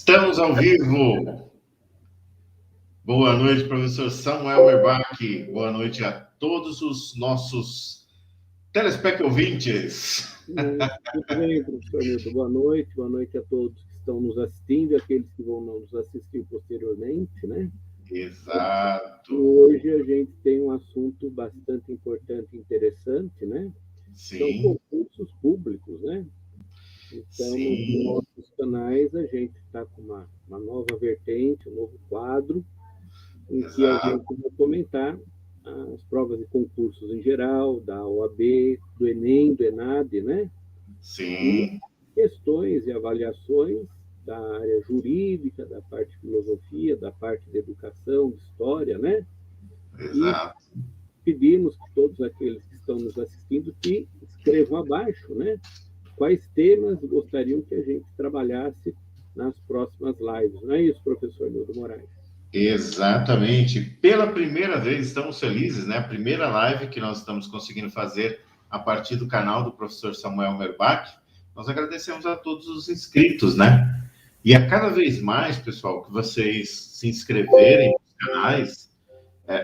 Estamos ao vivo. Boa noite, professor Samuel Merbach. Boa noite a todos os nossos telespectadores. Muito bem, professor Nildo. Boa noite a todos que estão nos assistindo e aqueles que vão nos assistir posteriormente, né? Exato. Hoje a gente tem um assunto bastante importante e interessante, né? Sim. São concursos públicos, né? Então, nos nossos canais, a gente está com uma nova vertente, um novo quadro, em que a gente vai comentar as provas de concursos em geral, da OAB, do Enem, do ENAD, né? Sim. E questões e avaliações da área jurídica, da parte de filosofia, da parte de educação, de história, né? Exato. E pedimos que todos aqueles que estão nos assistindo que escrevam abaixo, né? Quais temas gostariam que a gente trabalhasse nas próximas lives. Não é isso, professor Nildo Moraes? Exatamente. Pela primeira vez, estamos felizes, né? A primeira live que nós estamos conseguindo fazer a partir do canal do professor Samuel Merbach. Nós agradecemos a todos os inscritos, né? E a cada vez mais, pessoal, que vocês se inscreverem nos canais,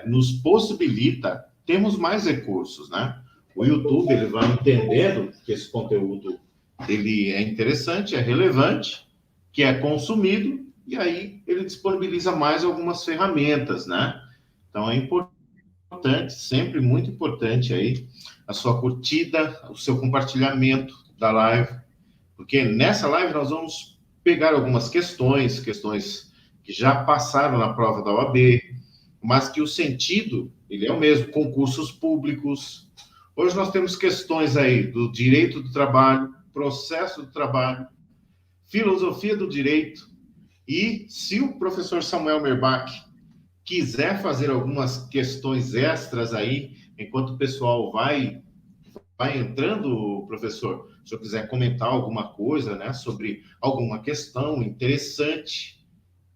nos possibilita, temos mais recursos, né? O YouTube, ele vai entendendo que esse conteúdo, ele é interessante, é relevante, que é consumido, e aí ele disponibiliza mais algumas ferramentas, né? Então, é importante, sempre muito importante aí, a sua curtida, o seu compartilhamento da live, porque nessa live nós vamos pegar algumas questões que já passaram na prova da OAB, mas que o sentido, ele é o mesmo, concursos públicos. Hoje nós temos questões aí do direito do trabalho, processo do trabalho, filosofia do direito, e se o professor Samuel Merbach quiser fazer algumas questões extras aí, enquanto o pessoal vai entrando, professor, se o senhor quiser comentar alguma coisa, né, sobre alguma questão interessante,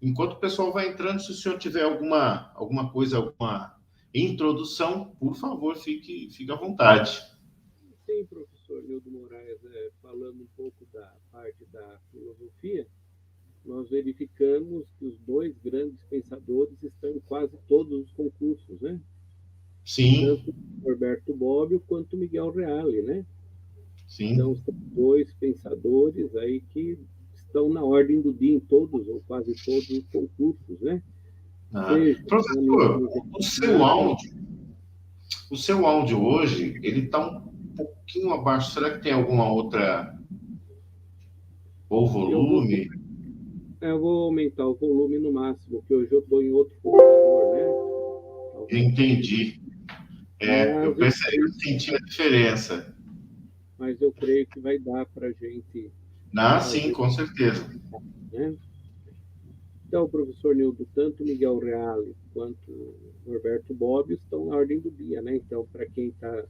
enquanto o pessoal vai entrando, se o senhor tiver alguma coisa, alguma introdução, por favor, fique à vontade. Sim, professor Nildo Moraes, falando um pouco da parte da filosofia, nós verificamos que os dois grandes pensadores estão em quase todos os concursos, né? Sim. Tanto Norberto Bobbio quanto Miguel Reale, né? Sim. Então, são dois pensadores aí que estão na ordem do dia em todos, ou quase todos os concursos, né? Professor, o seu áudio hoje, ele está um pouquinho abaixo. Será que tem alguma outra... ou volume? Eu vou aumentar o volume no máximo, porque hoje eu estou em outro computador, né? Entendi. Eu percebi, eu senti a diferença. Mas eu creio que vai dar para a gente... Sim, com certeza. Né? Então, professor Nildo, tanto Miguel Reale quanto Norberto Bobbio estão na ordem do dia, né? Então, para quem está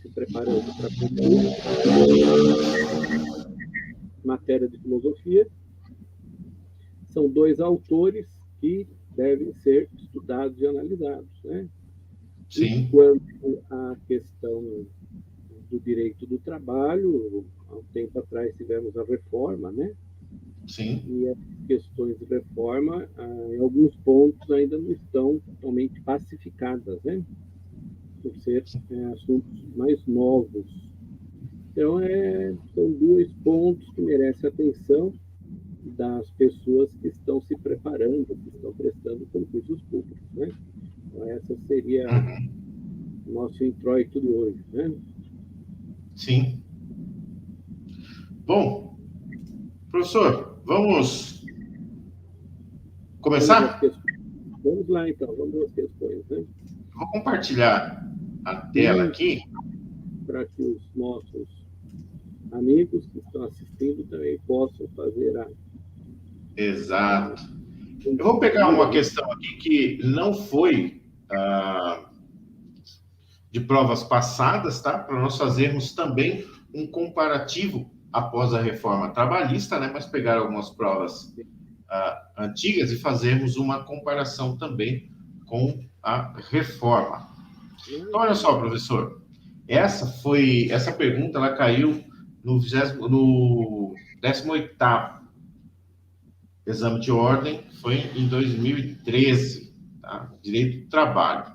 se preparando para concurso, matéria de filosofia, são dois autores que devem ser estudados e analisados, né? Sim. E quanto à questão do direito do trabalho, há um tempo atrás tivemos a reforma, né? Sim. E as questões de reforma, em alguns pontos, ainda não estão totalmente pacificadas, né? Por ser assuntos mais novos. Então, são dois pontos que merecem atenção das pessoas que estão se preparando, que estão prestando concursos públicos, né? Então, essa seria o nosso introito de hoje, né? Sim. Bom, professor, vamos começar? Vamos lá, então, vamos às questões, né? Vou compartilhar a tela aqui. Para que os nossos amigos que estão assistindo também possam fazer a... Exato. Eu vou pegar uma questão aqui que não foi de provas passadas, tá? Para nós fazermos também um comparativo após a reforma trabalhista, né? Mas pegar algumas provas antigas e fazermos uma comparação também com a reforma. Então, olha só, professor. Essa pergunta, ela caiu no 18º Exame de ordem foi em 2013, tá? Direito do trabalho.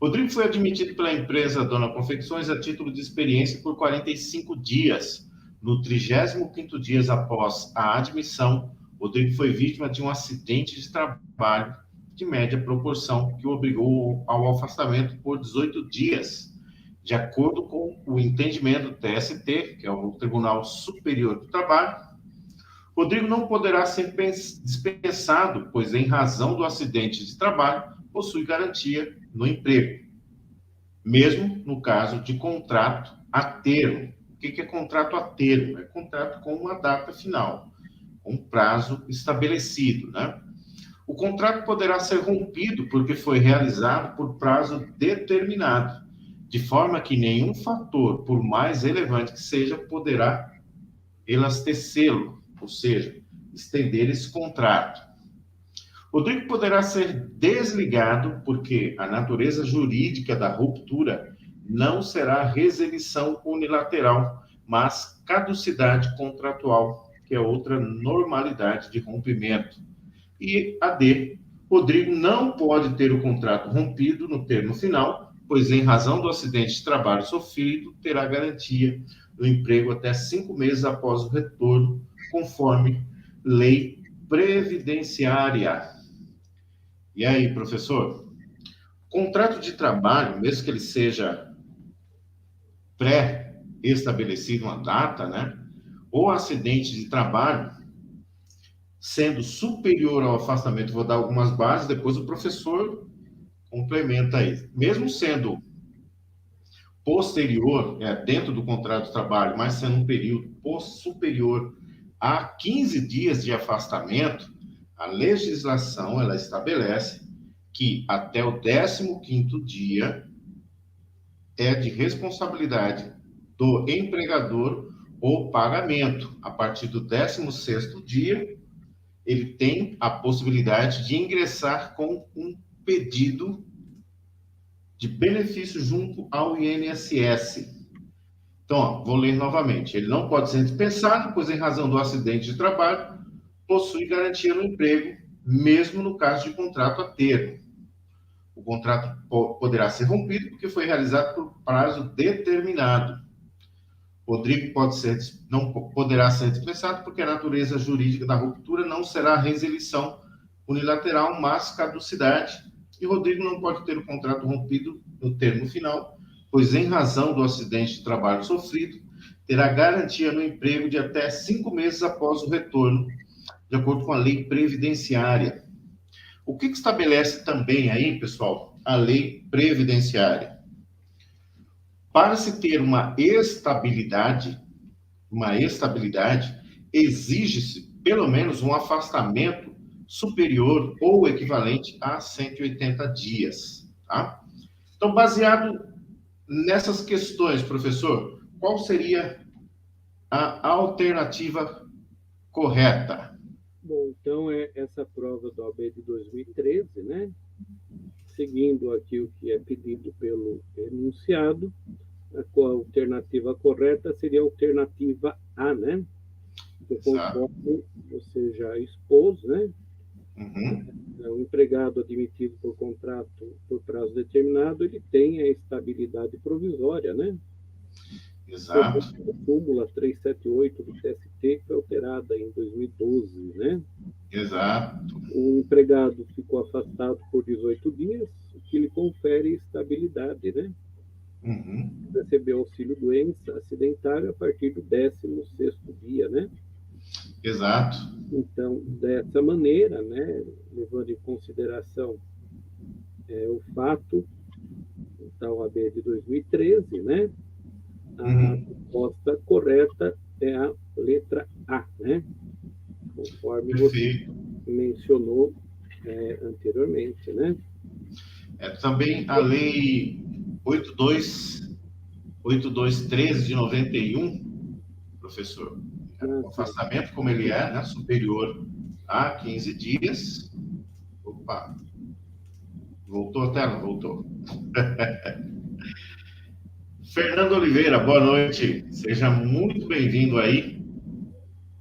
Rodrigo foi admitido pela empresa Dona Confecções a título de experiência por 45 dias. No 35º dia após a admissão, Rodrigo foi vítima de um acidente de trabalho de média proporção que o obrigou ao afastamento por 18 dias. De acordo com o entendimento do TST, que é o Tribunal Superior do Trabalho, Rodrigo não poderá ser dispensado, pois, em razão do acidente de trabalho, possui garantia no emprego, mesmo no caso de contrato a termo. O que é contrato a termo? É contrato com uma data final, um prazo estabelecido, né? O contrato poderá ser rompido porque foi realizado por prazo determinado, de forma que nenhum fator, por mais relevante que seja, poderá elastecê-lo, ou seja, estender esse contrato. Rodrigo poderá ser desligado porque a natureza jurídica da ruptura não será resilição unilateral, mas caducidade contratual, que é outra normalidade de rompimento. E a D, Rodrigo não pode ter o contrato rompido no termo final, pois em razão do acidente de trabalho sofrido, terá garantia do emprego até 5 meses após o retorno, conforme lei previdenciária. E aí, professor? Contrato de trabalho, mesmo que ele seja pré-estabelecido uma data, né? Ou acidente de trabalho, sendo superior ao afastamento, vou dar algumas bases, depois o professor complementa aí. Mesmo sendo posterior, dentro do contrato de trabalho, mas sendo um período superior a 15 dias de afastamento, a legislação ela estabelece que até o 15º dia é de responsabilidade do empregador o pagamento. A partir do 16º dia, ele tem a possibilidade de ingressar com um pedido de benefício junto ao INSS. Então, vou ler novamente. Ele não pode ser dispensado, pois, em razão do acidente de trabalho, possui garantia no emprego, mesmo no caso de contrato a termo. O contrato poderá ser rompido porque foi realizado por prazo determinado. Rodrigo não poderá ser dispensado porque a natureza jurídica da ruptura não será resilição unilateral, mas caducidade. E Rodrigo não pode ter o contrato rompido no termo final, pois, em razão do acidente de trabalho sofrido, terá garantia no emprego de até 5 meses após o retorno, de acordo com a lei previdenciária. O que estabelece também aí, pessoal, a lei previdenciária? Para se ter uma estabilidade, exige-se pelo menos um afastamento superior ou equivalente a 180 dias, tá? Então, baseado nessas questões, professor, qual seria a alternativa correta? Bom, então é essa prova do OAB de 2013, né? Seguindo aqui o que é pedido pelo enunciado, a alternativa correta seria a alternativa A, né? Conforme você já expôs, né? O empregado admitido por contrato por prazo determinado, ele tem a estabilidade provisória, né? Exato. A súmula 378 do TST, que foi alterada em 2012, né? Exato. O empregado ficou afastado por 18 dias, o que lhe confere estabilidade, né? Recebeu auxílio-doença acidentário a partir do 16º dia, né? Exato. Então, dessa maneira, né, levando em consideração o fato da OAB de 2013, né, a resposta correta é a letra A, né? Conforme Perfeito. você mencionou anteriormente, né? Também a lei 8213 de 91, professor, o afastamento como ele é, né, superior a 15 dias. Opa, voltou a tela? Voltou. Fernando Oliveira, boa noite. Seja muito bem-vindo aí.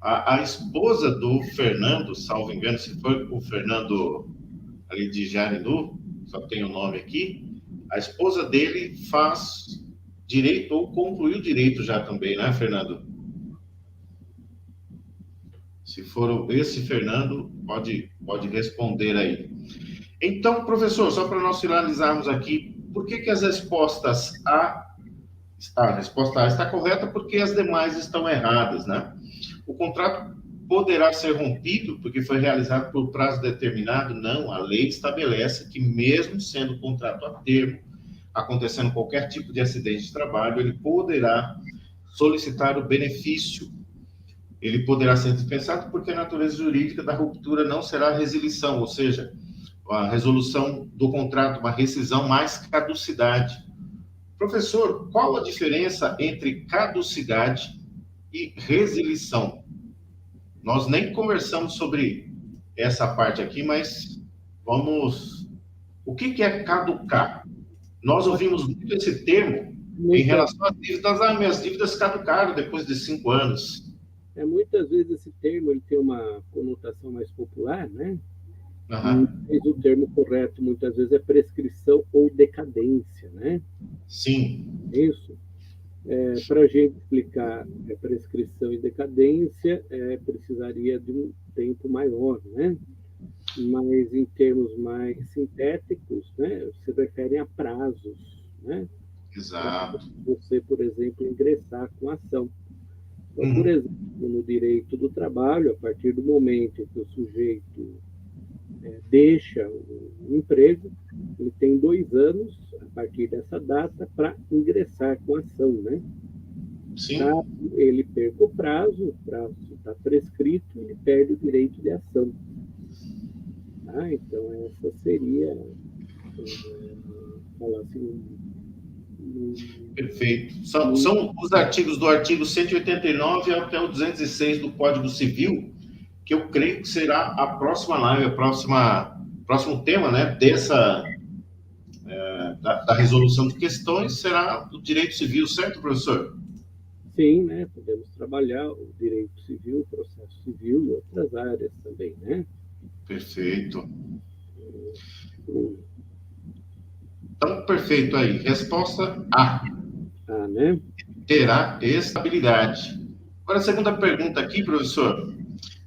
A esposa do Fernando, salvo engano, se foi o Fernando ali de Jarinu, só tem o nome aqui, a esposa dele faz direito ou concluiu direito já também, né, Fernando? Se for esse Fernando, pode responder aí. Então, professor, só para nós finalizarmos aqui, por que as respostas a resposta A está correta porque as demais estão erradas, né? O contrato poderá ser rompido porque foi realizado por prazo determinado? Não, a lei estabelece que mesmo sendo contrato a termo, acontecendo qualquer tipo de acidente de trabalho, ele poderá solicitar o benefício. Ele poderá ser dispensado porque a natureza jurídica da ruptura não será resilição, ou seja, a resolução do contrato, uma rescisão mais caducidade. Professor, qual a diferença entre caducidade e resilição? Nós nem conversamos sobre essa parte aqui, mas vamos... O que é caducar? Nós ouvimos muito esse termo em relação às dívidas. Minhas dívidas caducaram depois de 5 anos. Muitas vezes esse termo ele tem uma conotação mais popular, né? Uhum. Mas o termo correto muitas vezes é prescrição ou decadência, né? Sim. Isso. Para a gente explicar prescrição e decadência, precisaria de um tempo maior, né? Mas em termos mais sintéticos, né, se referem a prazos, né? Exato. Você, por exemplo, ingressar com a ação. Então, por exemplo, no direito do trabalho, a partir do momento em que o sujeito deixa o emprego, ele tem 2 anos, a partir dessa data, para ingressar com a ação, né? Sim. Caso ele perca o prazo está prescrito, ele perde o direito de ação. Tá? Então, essa seria, falar assim... Perfeito. São os artigos do artigo 189 até o 206 do Código Civil, que eu creio que será a próxima live, próximo tema, né, da resolução de questões, será o direito civil, certo, professor? Sim, né, podemos trabalhar o direito civil, o processo civil e outras áreas também, né? Perfeito. Então, perfeito aí. Resposta A. A, né? Terá estabilidade. Agora, a segunda pergunta aqui, professor.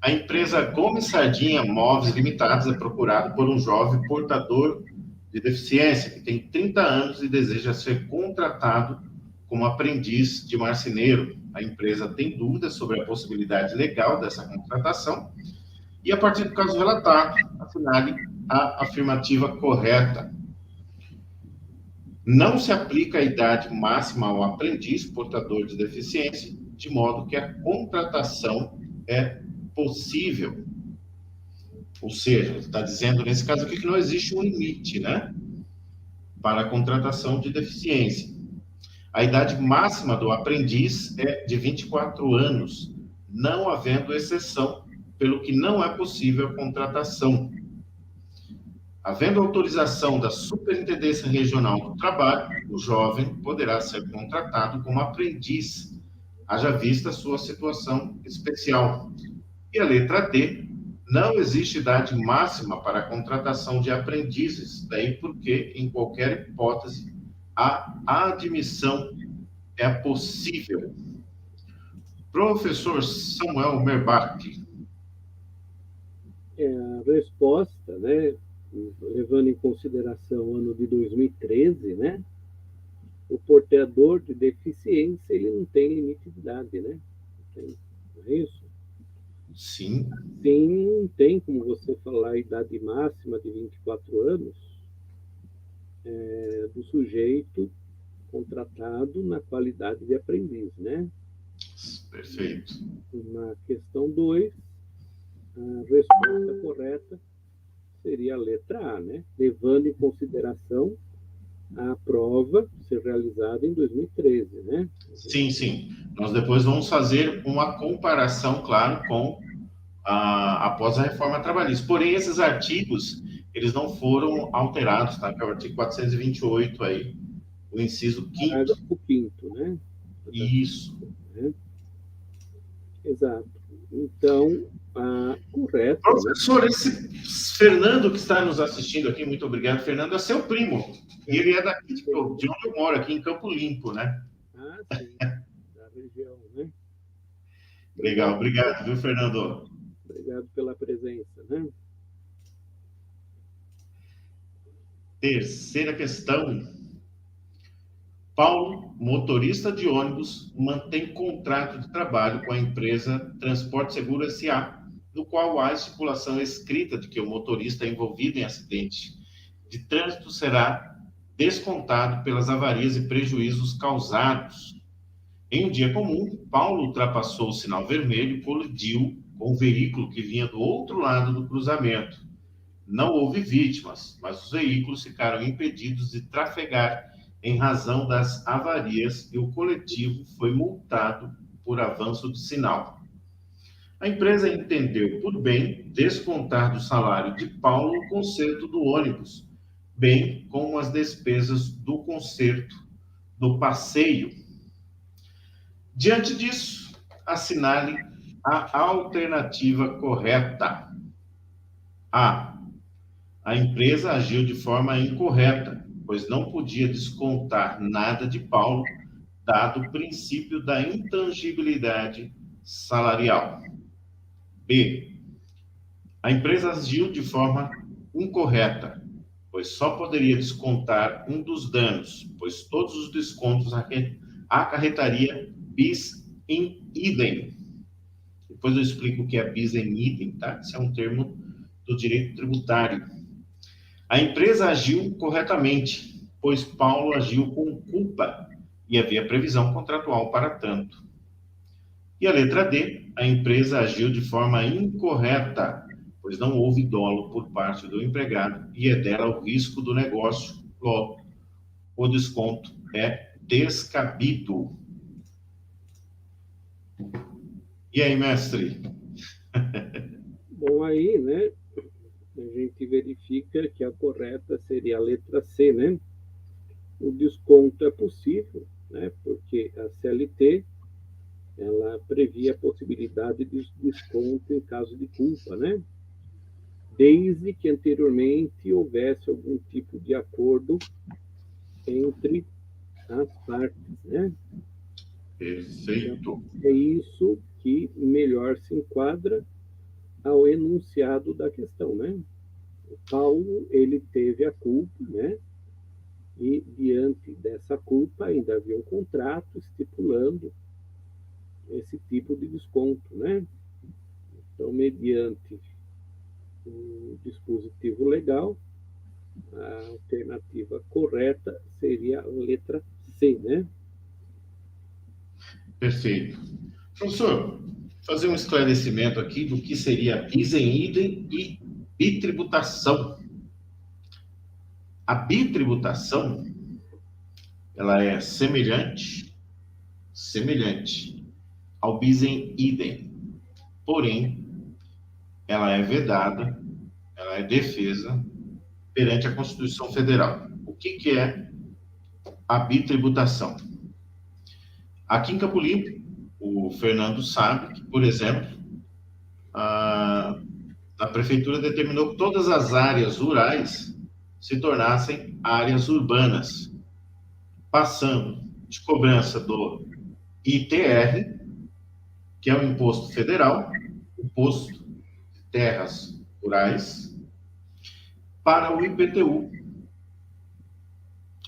A empresa Gomes Sardinha Móveis Limitados é procurada por um jovem portador de deficiência que tem 30 anos e deseja ser contratado como aprendiz de marceneiro. A empresa tem dúvidas sobre a possibilidade legal dessa contratação e, a partir do caso relatado, assinale a afirmativa correta. Não se aplica a idade máxima ao aprendiz portador de deficiência, de modo que a contratação é possível. Ou seja, está dizendo nesse caso aqui que não existe um limite, né, para a contratação de deficiência. A idade máxima do aprendiz é de 24 anos, não havendo exceção, pelo que não é possível a contratação. Havendo autorização da Superintendência Regional do Trabalho, o jovem poderá ser contratado como aprendiz, haja vista sua situação especial. E a letra D, não existe idade máxima para a contratação de aprendizes, daí porque, em qualquer hipótese, a admissão é possível. Professor Samuel Merbach. A resposta, né, levando em consideração o ano de 2013, né, o portador de deficiência, ele não tem limite de idade, né? Não é isso? Sim. Sim, não tem como você falar a idade máxima de 24 anos do sujeito contratado na qualidade de aprendiz, né? Perfeito. Na questão 2, a resposta correta seria a letra A, né? Levando em consideração a prova ser realizada em 2013, né? Sim, sim. Nós depois vamos fazer uma comparação, claro, com após a reforma trabalhista. Porém, esses artigos, eles não foram alterados, tá? Que é o artigo 428 aí, o inciso 5º. Parágrafo 5º, né? Isso. Exato. Então, correto. Professor, esse Fernando que está nos assistindo aqui, muito obrigado, Fernando, é seu primo. E ele é daqui de onde eu moro, aqui em Campo Limpo, né? Sim, da região, né? Legal, obrigado, viu, Fernando? Obrigado pela presença, né? Terceira questão. Paulo, motorista de ônibus, mantém contrato de trabalho com a empresa Transporte Seguro S.A., no qual há estipulação escrita de que o motorista envolvido em acidente de trânsito será descontado pelas avarias e prejuízos causados. Em um dia comum, Paulo ultrapassou o sinal vermelho e colidiu com o veículo que vinha do outro lado do cruzamento. Não houve vítimas, mas os veículos ficaram impedidos de trafegar em razão das avarias e o coletivo foi multado por avanço de sinal. A empresa entendeu por bem descontar do salário de Paulo o conserto do ônibus, bem como as despesas do conserto do passeio. Diante disso, assinale a alternativa correta. A empresa agiu de forma incorreta, pois não podia descontar nada de Paulo, dado o princípio da intangibilidade salarial. B. A empresa agiu de forma incorreta, pois só poderia descontar um dos danos, pois todos os descontos acarretaria bis in idem. Depois eu explico o que é bis in idem, tá? Isso é um termo do direito tributário. A empresa agiu corretamente, pois Paulo agiu com culpa e havia previsão contratual para tanto. E a letra D, a empresa agiu de forma incorreta, pois não houve dolo por parte do empregado e é dela o risco do negócio, logo, o desconto é descabido. E aí, mestre? Bom, aí, né, a gente verifica que a correta seria a letra C, né? O desconto é possível, né? Porque a CLT ela previa a possibilidade de desconto em caso de culpa, né? Desde que anteriormente houvesse algum tipo de acordo entre as partes, né? Perfeito. Então, é isso que melhor se enquadra ao enunciado da questão, né? O Paulo, ele teve a culpa, né? E diante dessa culpa ainda havia um contrato estipulando esse tipo de desconto, né? Então, mediante o dispositivo legal, a alternativa correta seria a letra C, né? Perfeito. Professor, fazer um esclarecimento aqui do que seria bis in idem e bitributação. A bitributação, ela é semelhante ao bis in idem. Porém, ela é vedada, ela é defesa perante a Constituição Federal. O que é a bitributação? Aqui em Campo Limpo, o Fernando sabe que, por exemplo, a prefeitura determinou que todas as áreas rurais se tornassem áreas urbanas, passando de cobrança do ITR, que é o Imposto Federal, Imposto de Terras Rurais, para o IPTU,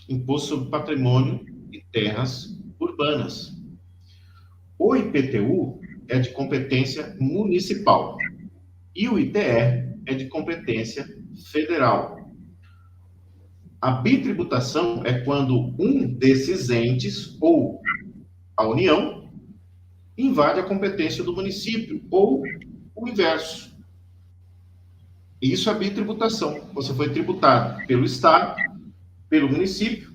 Imposto sobre Patrimônio e Terras Urbanas. O IPTU é de competência municipal e o ITR é de competência federal. A bitributação é quando um desses entes, ou a União, invade a competência do município, ou o inverso. Isso é bitributação. Você foi tributado pelo Estado, pelo município,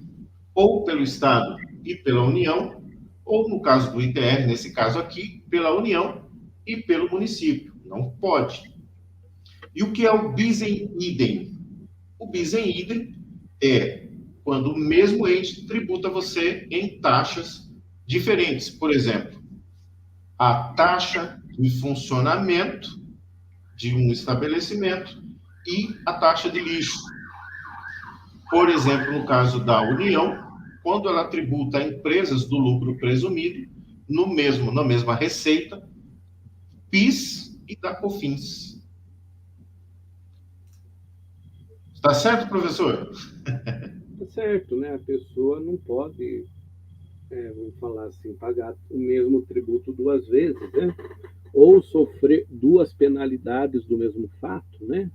ou pelo Estado e pela União, ou no caso do ITR, nesse caso aqui, pela União e pelo município. Não pode. E o que é o bis in idem? O bis in idem é quando o mesmo ente tributa você em taxas diferentes. Por exemplo, a taxa de funcionamento de um estabelecimento e a taxa de lixo. Por exemplo, no caso da União, quando ela tributa a empresas do lucro presumido, na mesma receita, PIS e da COFINS. Está certo, professor? Tá certo, né? A pessoa não pode, vamos falar assim, pagar o mesmo tributo duas vezes, né? Ou sofrer duas penalidades do mesmo fato, né?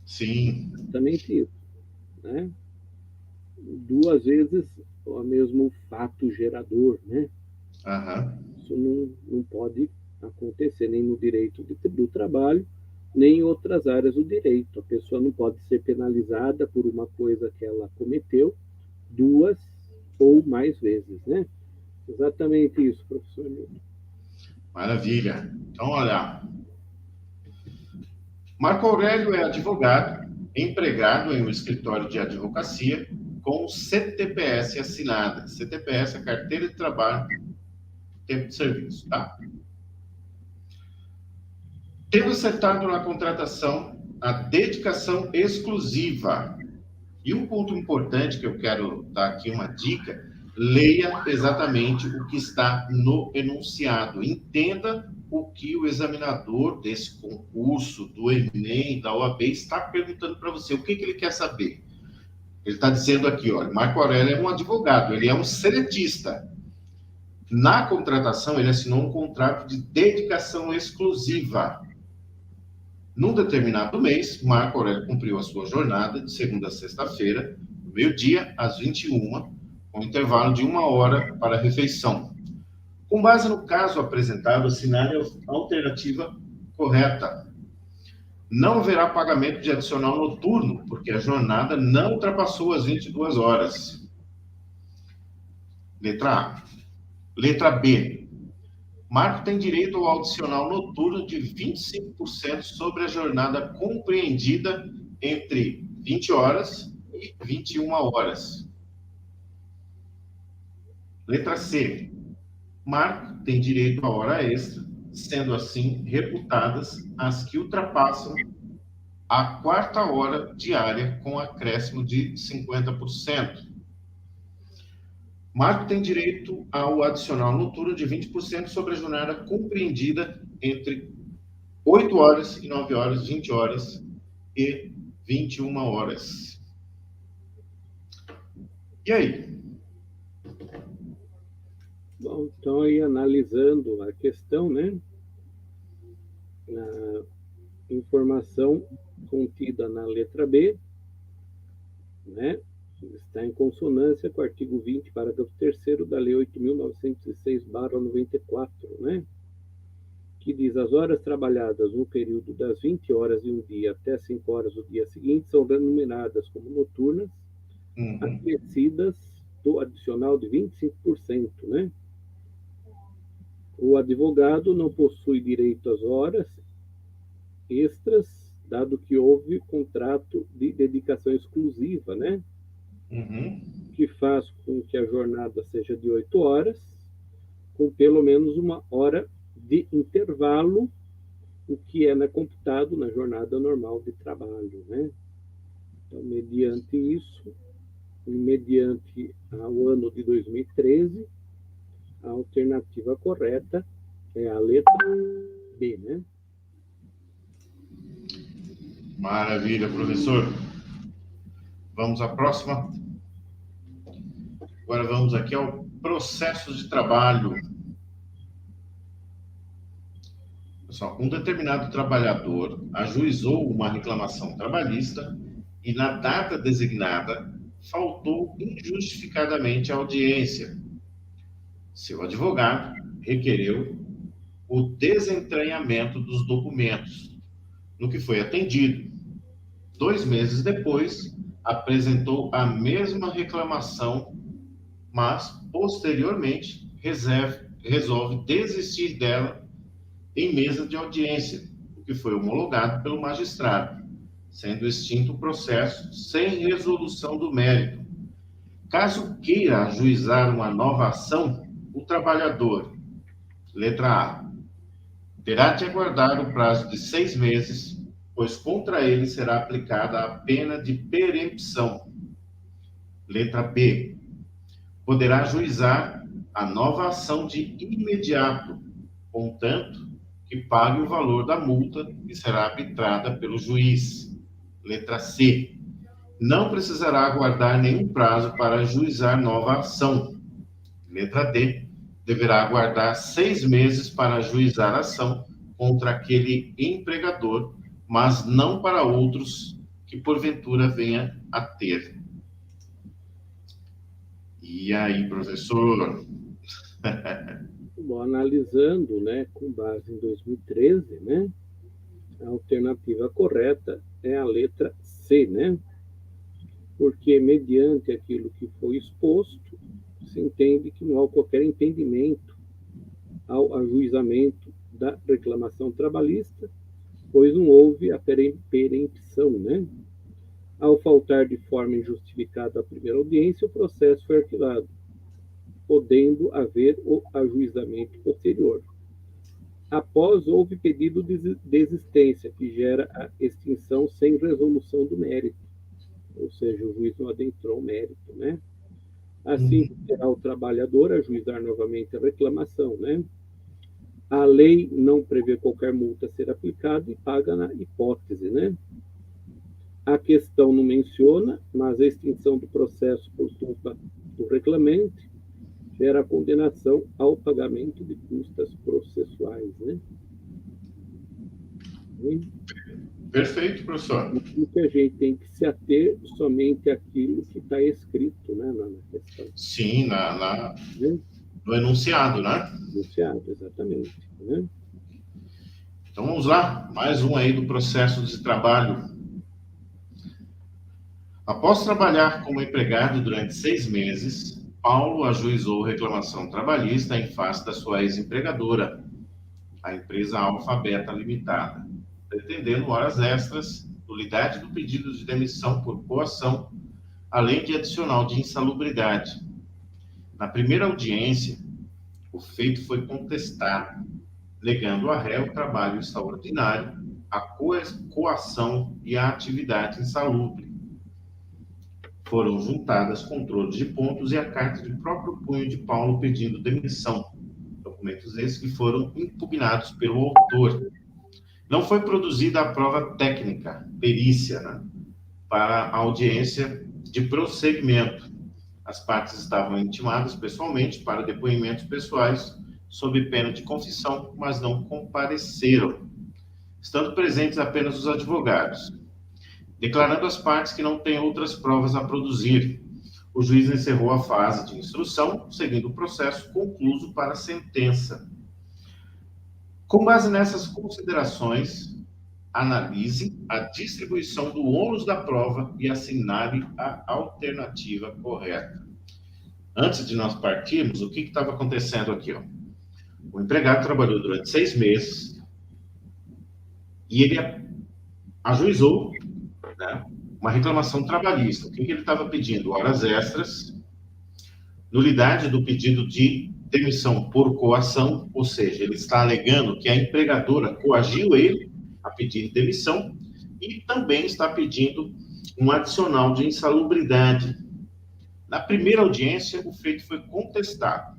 Sim. Exatamente isso, né? Duas vezes o mesmo fato gerador, né? Aham. Isso não pode acontecer nem no direito do trabalho, nem em outras áreas do direito. A pessoa não pode ser penalizada por uma coisa que ela cometeu duas ou mais vezes, né? Exatamente isso, professor Nilton. Maravilha. Então, olha, Marco Aurélio é advogado, empregado em um escritório de advocacia com CTPS assinada. CTPS é Carteira de Trabalho, Tempo de Serviço, tá? Tendo acertado na contratação a dedicação exclusiva. E um ponto importante que eu quero dar aqui uma dica, leia exatamente o que está no enunciado. Entenda o que o examinador desse concurso, do Enem, da OAB, está perguntando para você. O que ele quer saber? Ele está dizendo aqui, olha, Marco Aurélio é um advogado, ele é um seletista. Na contratação, ele assinou um contrato de dedicação exclusiva. Num determinado mês, Marco Aurélio cumpriu a sua jornada de segunda a sexta-feira, do meio-dia às 21h, com intervalo de 1 hora para a refeição. Com base no caso apresentado, assinale a alternativa correta. Não haverá pagamento de adicional noturno, porque a jornada não ultrapassou as 22 horas. Letra A. Letra B. Marco tem direito ao adicional noturno de 25% sobre a jornada compreendida entre 20 horas e 21 horas. Letra C. Marco tem direito à hora extra, sendo assim reputadas as que ultrapassam a 4ª hora diária com acréscimo de 50%. Marco tem direito ao adicional noturno de 20% sobre a jornada compreendida entre 8 horas e 9 horas, 20 horas e 21 horas. E aí? Bom, então aí analisando a questão, né? A informação contida na letra B, né? Está em consonância com o artigo 20, parágrafo 3º da Lei 8.906/94, né? Que diz: as horas trabalhadas no período das 20 horas de um dia até 5 horas do dia seguinte são denominadas como noturnas, acrescidas do adicional de 25%, né? O advogado não possui direito às horas extras, dado que houve contrato de dedicação exclusiva, né? Que faz com que a jornada seja de 8 horas, com pelo menos 1 hora de intervalo, o que é computado na jornada normal de trabalho, né? Então, mediante isso, e mediante o ano de 2013, a alternativa correta é a letra B, né? Maravilha, professor. Vamos à próxima. Agora vamos aqui ao processo de trabalho. Pessoal, um determinado trabalhador ajuizou uma reclamação trabalhista e, na data designada, faltou injustificadamente à audiência. Seu advogado requereu o desentranhamento dos documentos, no que foi atendido. 2 meses depois, apresentou a mesma reclamação, mas, posteriormente, resolve desistir dela em mesa de audiência, o que foi homologado pelo magistrado, sendo extinto o processo sem resolução do mérito. Caso queira ajuizar uma nova ação, o trabalhador, letra A, Terá de aguardar o prazo de 6 meses, pois contra ele será aplicada a pena de perempção. Letra B. Poderá ajuizar a nova ação de imediato, contanto que pague o valor da multa que será arbitrada pelo juiz. Letra C. Não precisará aguardar nenhum prazo para ajuizar nova ação. Letra D. Deverá aguardar 6 meses para ajuizar a ação contra aquele empregador, mas não para outros que porventura venha a ter. E aí, professor? Bom, analisando, né, com base em 2013, né, a alternativa correta é a letra C, né? Porque mediante aquilo que foi exposto, se entende que não há qualquer impedimento ao ajuizamento da reclamação trabalhista, pois não houve a perempção, né? Ao faltar de forma injustificada a primeira audiência, o processo foi arquivado, podendo haver o ajuizamento posterior. Após, houve pedido de desistência, que gera a extinção sem resolução do mérito, ou seja, o juiz não adentrou o mérito, né? Assim, terá o trabalhador ajuizar novamente a reclamação, né? A lei não prevê qualquer multa ser aplicada e paga na hipótese, né? A questão não menciona, mas a extinção do processo por culpa do reclamante gera a condenação ao pagamento de custas processuais, né? Perfeito, professor. E que a gente tem que se ater somente àquilo que está escrito, né, na questão. Sim, no enunciado, né? Enunciado, exatamente. Né? Então vamos lá, mais um aí do processo de trabalho. Após trabalhar como empregado durante 6 meses, Paulo ajuizou reclamação trabalhista em face da sua ex-empregadora, a empresa Alfabeta Limitada, pretendendo horas extras, nulidade do pedido de demissão por coação, além de adicional de insalubridade. Na primeira audiência, o feito foi contestado, legando a réu o trabalho extraordinário, a coação e a atividade insalubre. Foram juntadas controles de pontos e a carta de próprio punho de Paulo pedindo demissão. Documentos esses que foram impugnados pelo autor. Não foi produzida a prova técnica, perícia, né, para a audiência de prosseguimento. As partes estavam intimadas pessoalmente para depoimentos pessoais, sob pena de confissão, mas não compareceram, estando presentes apenas os advogados. Declarando as partes que não têm outras provas a produzir, o juiz encerrou a fase de instrução, seguindo o processo concluso para a sentença. Com base nessas considerações, analise a distribuição do ônus da prova e assinale a alternativa correta. Antes de nós partirmos, o que estava acontecendo aqui? Ó? O empregado trabalhou durante 6 meses e ele ajuizou, né, uma reclamação trabalhista. O que ele estava pedindo? Horas extras, nulidade do pedido de demissão por coação, ou seja, ele está alegando que a empregadora coagiu ele a pedir demissão e também está pedindo um adicional de insalubridade. Na primeira audiência, o feito foi contestado,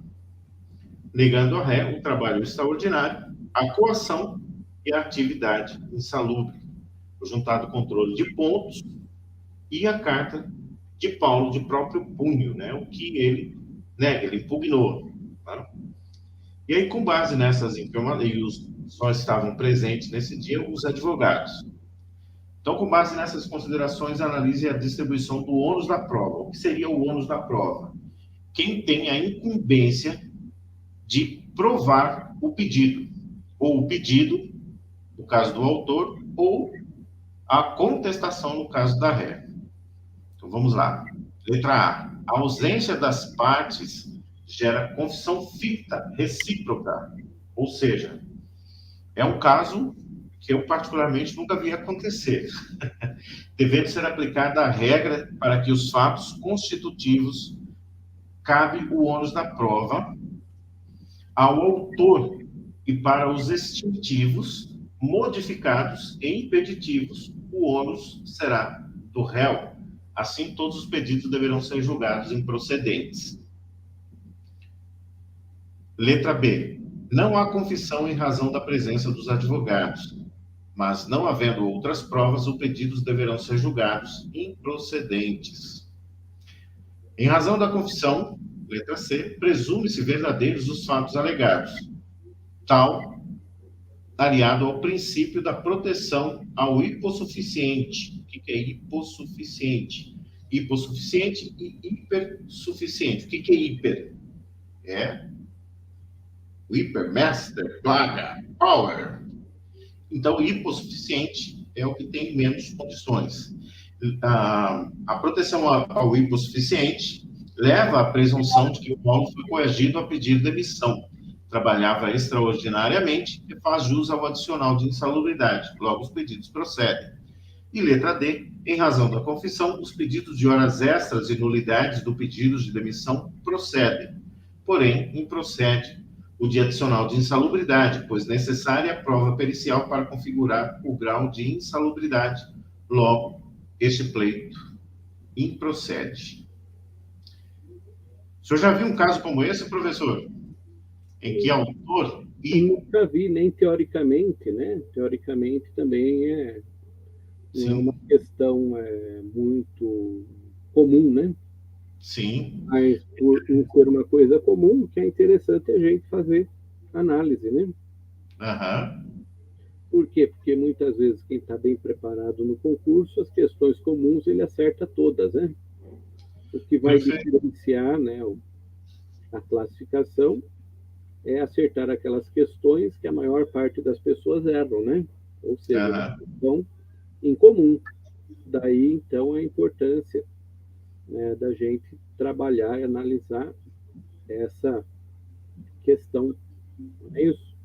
negando a ré o trabalho extraordinário, a coação e a atividade insalubre, o juntado controle de pontos e a carta de Paulo de próprio punho, né, o que ele nega, ele impugnou. Tá? E aí, com base nessas informações, só estavam presentes nesse dia os advogados. Então, com base nessas considerações, analise a distribuição do ônus da prova. O que seria o ônus da prova? Quem tem a incumbência de provar o pedido, ou o pedido, no caso do autor, ou a contestação, no caso da ré. Então, vamos lá. Letra A. A ausência das partes gera confissão ficta recíproca, ou seja, é um caso que eu particularmente nunca vi acontecer, devendo ser aplicada a regra para que os fatos constitutivos cabe o ônus da prova ao autor e para os extintivos, modificados e impeditivos, o ônus será do réu. Assim, todos os pedidos deverão ser julgados improcedentes. Letra B. Não há confissão em razão da presença dos advogados, mas não havendo outras provas, os pedidos deverão ser julgados improcedentes. Em razão da confissão, letra C, presume-se verdadeiros os fatos alegados, tal aliado ao princípio da proteção ao hipossuficiente. O que é hipossuficiente? Hipossuficiente e hipersuficiente. O que é hiper? É o hipermaster, plaga, power. Então, hipossuficiente é o que tem menos condições. A proteção ao hipossuficiente leva à presunção de que o Paulo foi coagido a pedir demissão, trabalhava extraordinariamente e faz jus ao adicional de insalubridade. Logo, os pedidos procedem. E letra D, em razão da confissão, os pedidos de horas extras e nulidades do pedido de demissão procedem. Porém, improcede o de adicional de insalubridade, pois necessária a prova pericial para configurar o grau de insalubridade. Logo, este pleito improcede. O senhor já viu um caso como esse, professor? Em que autor... Nunca vi, nem teoricamente, né? Teoricamente também não é uma questão muito comum, né? Sim. Mas por ser uma coisa comum, o que é interessante é a gente fazer análise, né? Por quê? Porque muitas vezes quem está bem preparado no concurso, as questões comuns ele acerta todas, né? O que vai diferenciar, né, a classificação é acertar aquelas questões que a maior parte das pessoas erram, né? Ou seja, estão em comum. Daí, então, a importância, né, da gente trabalhar e analisar essa questão. É isso?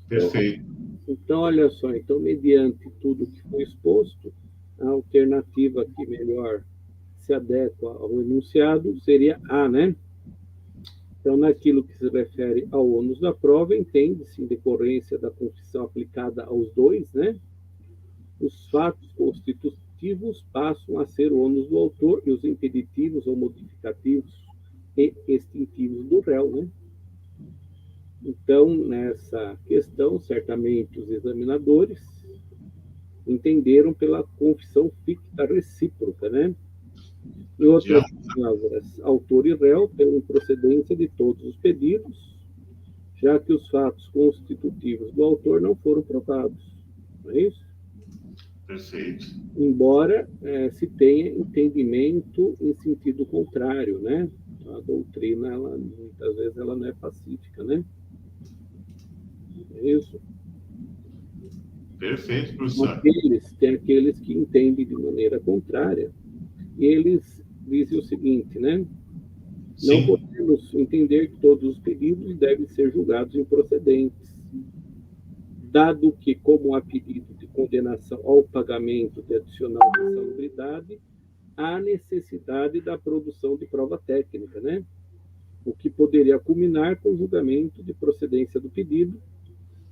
Perfeito. Então, olha só, então, mediante tudo que foi exposto, a alternativa que melhor se adequa ao enunciado seria A, né? Então, naquilo que se refere ao ônus da prova, entende-se, em decorrência da confissão aplicada aos dois, né? Os fatos constitutivos passam a ser o ônus do autor e os impeditivos ou modificativos e extintivos do réu, né? Então, nessa questão, certamente os examinadores entenderam pela confissão ficta recíproca, né? Em outras palavras, autor e réu pela improcedência de todos os pedidos, já que os fatos constitutivos do autor não foram provados. Não é isso? Perfeito. Embora se tenha entendimento em sentido contrário, né? A doutrina, ela, muitas vezes, ela não é pacífica, né? É isso? Perfeito, professor. Tem aqueles que entendem de maneira contrária, e eles dizem o seguinte, né? Não podemos entender que todos os pedidos devem ser julgados improcedentes, dado que, como há pedido de condenação ao pagamento de adicional de insalubridade, há necessidade da produção de prova técnica, né? O que poderia culminar com o julgamento de procedência do pedido,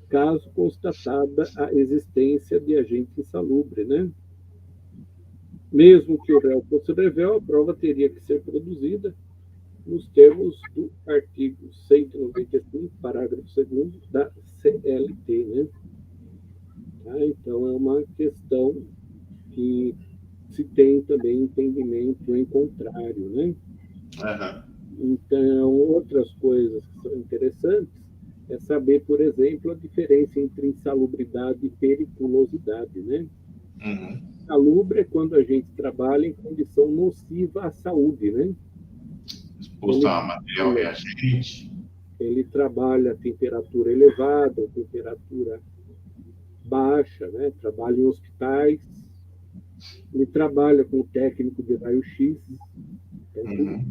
caso constatada a existência de agente insalubre, né? Mesmo que o réu fosse revel, a prova teria que ser produzida nos termos do artigo 195, parágrafo 2º da CLT, né? Tá? Então, é uma questão que se tem também entendimento em contrário, né? Então, outras coisas que são interessantes é saber, por exemplo, a diferença entre insalubridade e periculosidade, né? Insalubre é quando a gente trabalha em condição nociva à saúde, né? Exposto a material reagente. Ele trabalha a temperatura elevada, a temperatura baixa, né? Trabalha em hospitais, ele trabalha com o técnico de raio-x, então,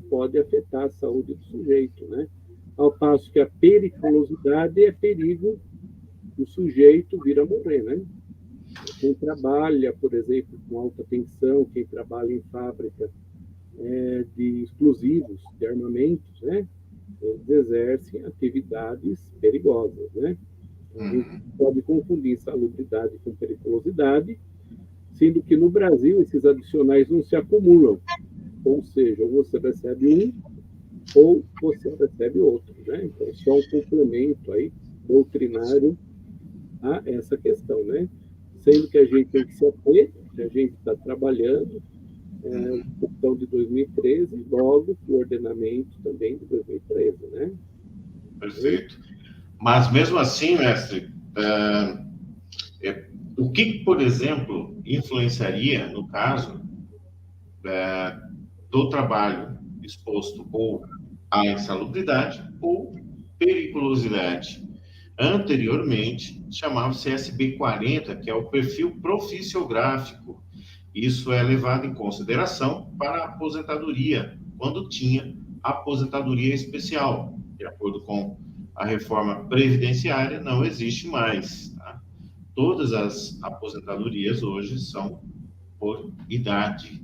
pode afetar a saúde do sujeito, né? Ao passo que a periculosidade é perigo, o sujeito vir a morrer, né? Quem trabalha, por exemplo, com alta tensão, quem trabalha em fábrica de explosivos, de armamentos, né? eles exercem atividades perigosas, né? A gente pode confundir salubridade com periculosidade, sendo que no Brasil esses adicionais não se acumulam, ou seja, você recebe um ou você recebe outro, né? Então, só um complemento aí doutrinário a essa questão, né? Sendo que a gente tem que se ater, que a gente está trabalhando, questão de 2013, logo o ordenamento também de 2013, né? Perfeito. Mas mesmo assim, mestre, o que, por exemplo, influenciaria, no caso, do trabalho exposto ou à insalubridade ou periculosidade? Anteriormente, chamava-se SB40, que é o perfil profissiográfico. Isso é levado em consideração para a aposentadoria, quando tinha aposentadoria especial. De acordo com a reforma previdenciária, não existe mais. Tá? Todas as aposentadorias hoje são por idade,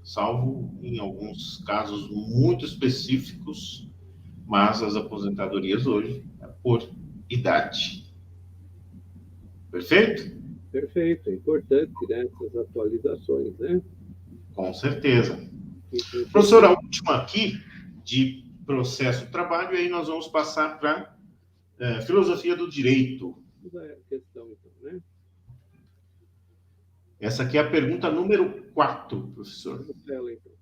salvo em alguns casos muito específicos, mas as aposentadorias hoje é por idade. Perfeito? Perfeito, é importante, né, essas atualizações, né? Com certeza. Professor, a última aqui de processo trabalho, e aí nós vamos passar para filosofia do direito. A questão, então, né? Essa aqui é a pergunta número 4, professor. Vamos ela, então.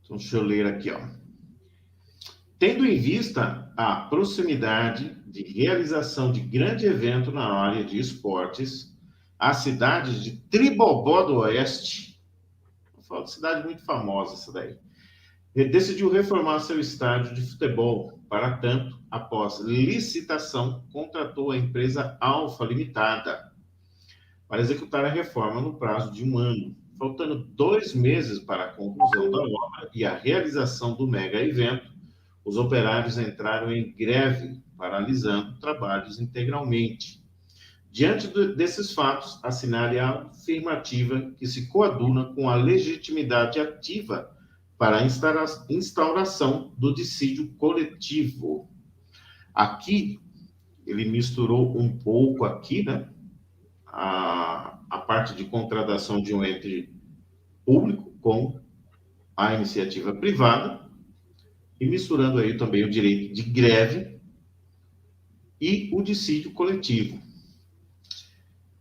Então, deixa eu ler aqui, ó. Tendo em vista a proximidade de realização de grande evento na área de esportes, a cidade de Tribobó do Oeste, uma cidade muito famosa essa daí, decidiu reformar seu estádio de futebol. Para tanto, após licitação, contratou a empresa Alfa Limitada para executar a reforma no prazo de 1 ano, faltando 2 meses para a conclusão da obra e a realização do mega evento. Os operários entraram em greve, paralisando trabalhos integralmente. Diante desses fatos, assinale a afirmativa que se coaduna com a legitimidade ativa para a instauração do dissídio coletivo. Aqui, ele misturou um pouco aqui, né, a parte de contratação de um ente público com a iniciativa privada, e misturando aí também o direito de greve e o dissídio coletivo.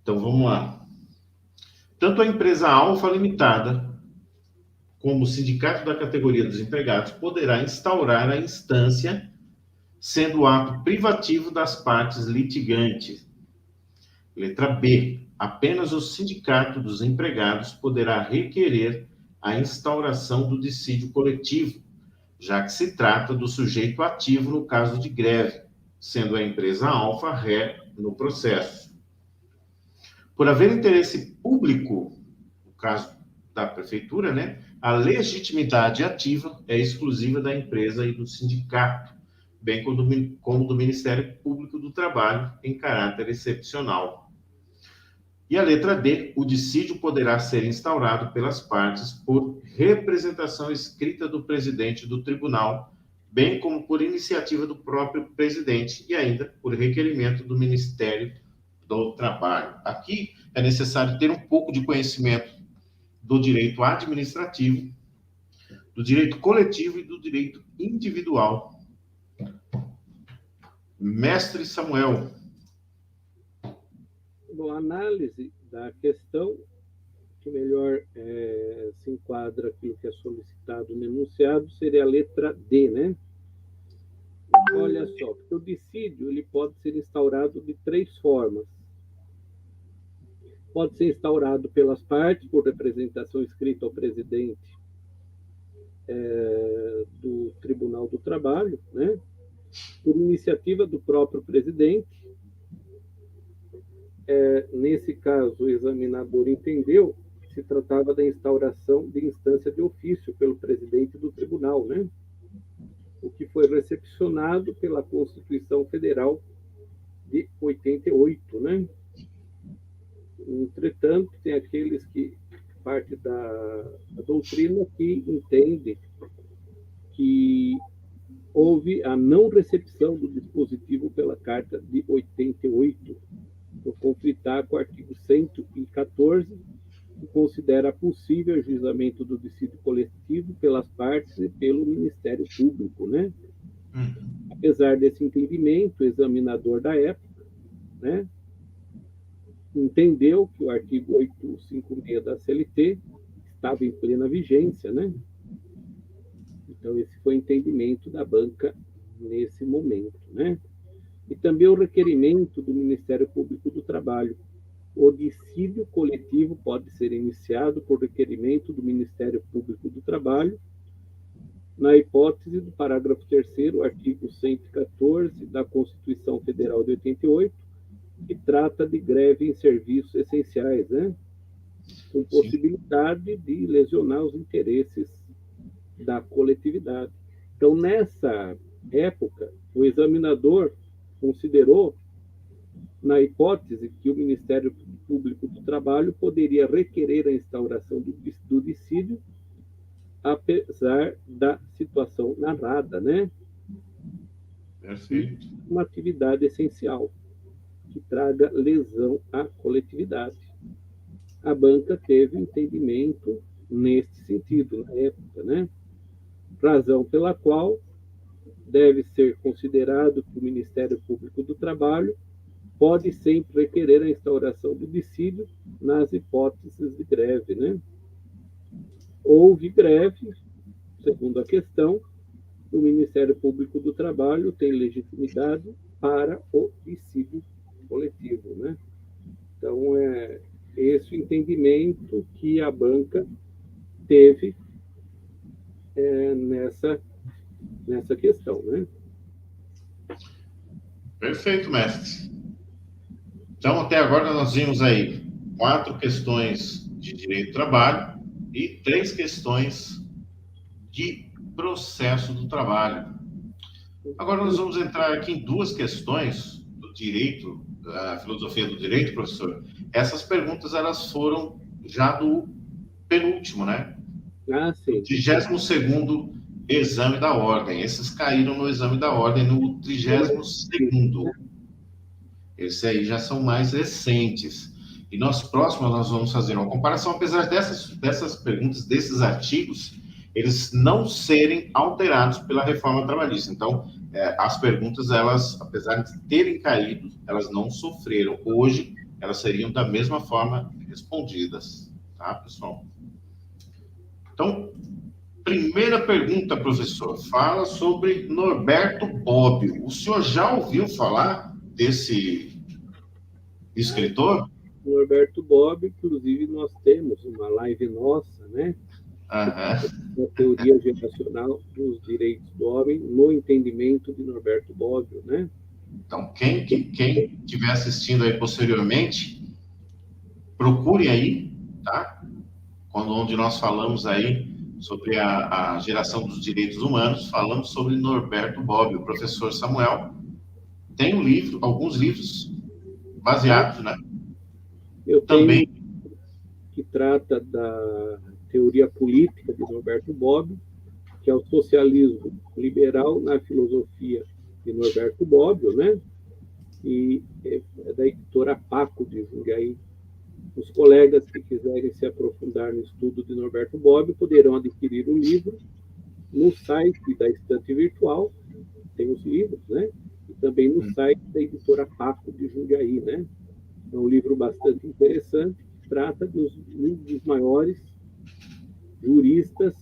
Então, vamos lá. Tanto a empresa Alfa Limitada como o sindicato da categoria dos empregados poderá instaurar a instância, sendo o ato privativo das partes litigantes. Letra B. Apenas o sindicato dos empregados poderá requerer a instauração do dissídio coletivo, já que se trata do sujeito ativo no caso de greve, sendo a empresa Alfa ré no processo. Por haver interesse público, no caso da prefeitura, né, a legitimidade ativa é exclusiva da empresa e do sindicato, bem como do Ministério Público do Trabalho, em caráter excepcional. E a letra D, o dissídio poderá ser instaurado pelas partes por representação escrita do presidente do tribunal, bem como por iniciativa do próprio presidente e ainda por requerimento do Ministério do Trabalho. Aqui é necessário ter um pouco de conhecimento do direito administrativo, do direito coletivo e do direito individual. Mestre Samuel. Bom, a análise da questão que melhor se enquadra aquilo que é solicitado no enunciado seria a letra D, né? Olha só, porque o dissídio ele pode ser instaurado de 3 formas. Pode ser instaurado pelas partes, por representação escrita ao presidente do Tribunal do Trabalho, né? Por iniciativa do próprio presidente. Nesse caso, o examinador entendeu que se tratava da instauração de instância de ofício pelo presidente do tribunal, né? O que foi recepcionado pela Constituição Federal de 88, né? Entretanto, tem aqueles que parte da doutrina que entende que houve a não recepção do dispositivo pela Carta de 88, por conflitar com o artigo 114, que considera possível ajuizamento do dissídio coletivo pelas partes e pelo Ministério Público, né? Apesar desse entendimento, o examinador da época, né, entendeu que o artigo 856 da CLT estava em plena vigência, né? Então, esse foi o entendimento da banca nesse momento, né? E também o requerimento do Ministério Público do Trabalho. O dissídio coletivo pode ser iniciado por requerimento do Ministério Público do Trabalho, na hipótese do parágrafo 3º, artigo 114 da Constituição Federal de 88, que trata de greve em serviços essenciais, né? Com possibilidade de lesionar os interesses da coletividade. Então, nessa época, o examinador considerou, na hipótese que o Ministério Público do Trabalho poderia requerer a instauração do dissídio, apesar da situação narrada, né? Perfeito. Uma atividade essencial que traga lesão à coletividade. A banca teve entendimento nesse sentido, na época, né? Razão pela qual deve ser considerado que o Ministério Público do Trabalho pode sempre requerer a instauração do dissídio nas hipóteses de greve, né? Houve greve, segundo a questão, o Ministério Público do Trabalho tem legitimidade para o dissídio coletivo, né? Então, é esse o entendimento que a banca teve nessa questão, né? Perfeito, mestre. Então, até agora nós vimos aí 4 questões de direito do trabalho e 3 questões de processo do trabalho. Agora nós vamos entrar aqui em 2 questões do direito, da filosofia do direito, professor. Essas perguntas, elas foram já do penúltimo, né? Ah, sim. 32º exame da ordem. Esses caíram no exame da ordem no 32º. Esses aí já são mais recentes. E nós próximos nós vamos fazer uma comparação, apesar dessas perguntas, desses artigos, eles não serem alterados pela reforma trabalhista. Então, as perguntas, elas, apesar de terem caído, elas não sofreram. Hoje, elas seriam da mesma forma respondidas. Tá, pessoal? Então, primeira pergunta, professor, fala sobre Norberto Bobbio. O senhor já ouviu falar desse escritor? Norberto Bobbio, inclusive, nós temos uma live nossa, né? A teoria geracional dos direitos do homem no entendimento de Norberto Bobbio, né? Então, quem estiver assistindo aí posteriormente, procure aí, tá? Onde nós falamos aí sobre a geração dos direitos humanos, falamos sobre Norberto Bobbio. O professor Samuel tem alguns livros baseados, né? Eu também tenho que trata da teoria política de Norberto Bobbio, que é o socialismo liberal na filosofia de Norberto Bobbio, né? E é da editora Paco de Jundiaí. Os colegas que quiserem se aprofundar no estudo de Norberto Bobbio poderão adquirir o livro no site da Estante Virtual, tem os livros, né? E também no site da editora Paco de Jundiaí, né? É um livro bastante interessante, que trata dos maiores juristas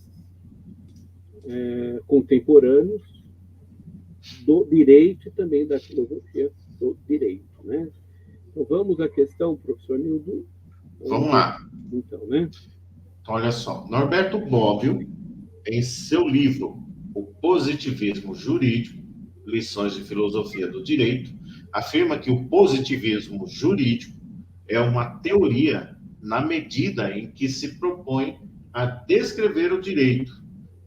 contemporâneos do direito e também da filosofia do direito, né? Então, vamos à questão, professor Nildo. Vamos lá. Então, né? Então, olha só. Norberto Bobbio, em seu livro O Positivismo Jurídico, Lições de Filosofia do Direito, afirma que o positivismo jurídico é uma teoria na medida em que se propõe a descrever o direito,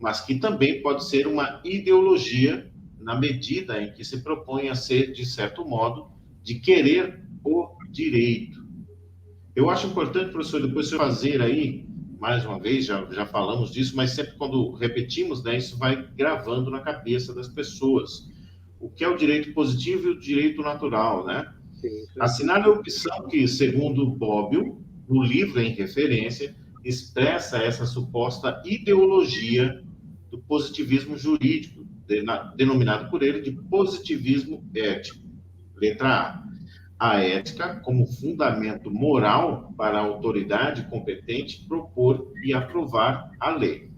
mas que também pode ser uma ideologia na medida em que se propõe a ser, de certo modo, de querer o direito. Eu acho importante, professor, depois você fazer aí mais uma vez, já falamos disso, mas sempre quando repetimos, né, isso vai gravando na cabeça das pessoas. O que é o direito positivo e o direito natural, né? Sim, Assinar a opção que, segundo Bobbio, no livro em referência, expressa essa suposta ideologia do positivismo jurídico, denominado por ele de positivismo ético. Letra A. A ética como fundamento moral para a autoridade competente propor e aprovar a lei.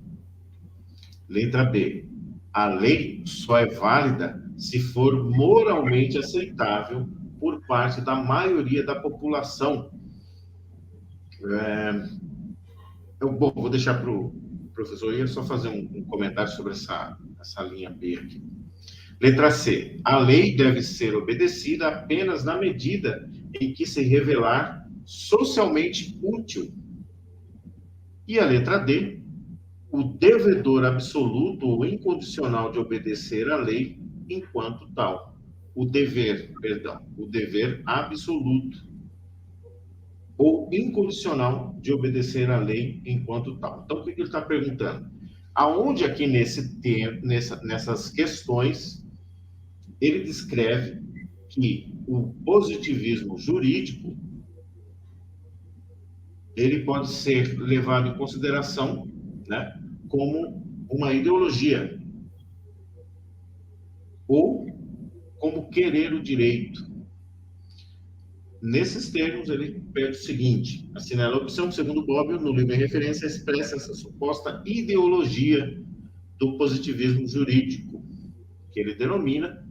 Letra B. A lei só é válida se for moralmente aceitável por parte da maioria da população. Bom, vou deixar para o professor Ian só fazer um comentário sobre essa linha B aqui. Letra C. A lei deve ser obedecida apenas na medida em que se revelar socialmente útil. E a letra D. O devedor absoluto ou incondicional de obedecer à lei enquanto tal. O dever absoluto ou incondicional de obedecer à lei enquanto tal. Então, o que ele está perguntando? Aonde aqui nessas questões ele descreve que o positivismo jurídico ele pode ser levado em consideração, né, como uma ideologia ou como querer o direito. Nesses termos, ele pede o seguinte: assinala a opção, segundo Bobbio, no livro em referência, expressa essa suposta ideologia do positivismo jurídico, que ele denomina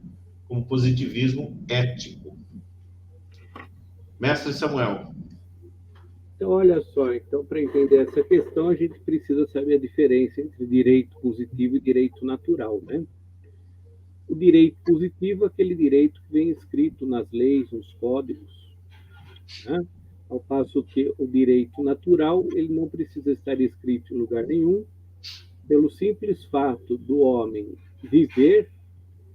como positivismo ético. Mestre Samuel. Então, olha só, então, para entender essa questão, a gente precisa saber a diferença entre direito positivo e direito natural, né? O direito positivo é aquele direito que vem escrito nas leis, nos códigos, né? Ao passo que o direito natural, ele não precisa estar escrito em lugar nenhum, pelo simples fato do homem viver,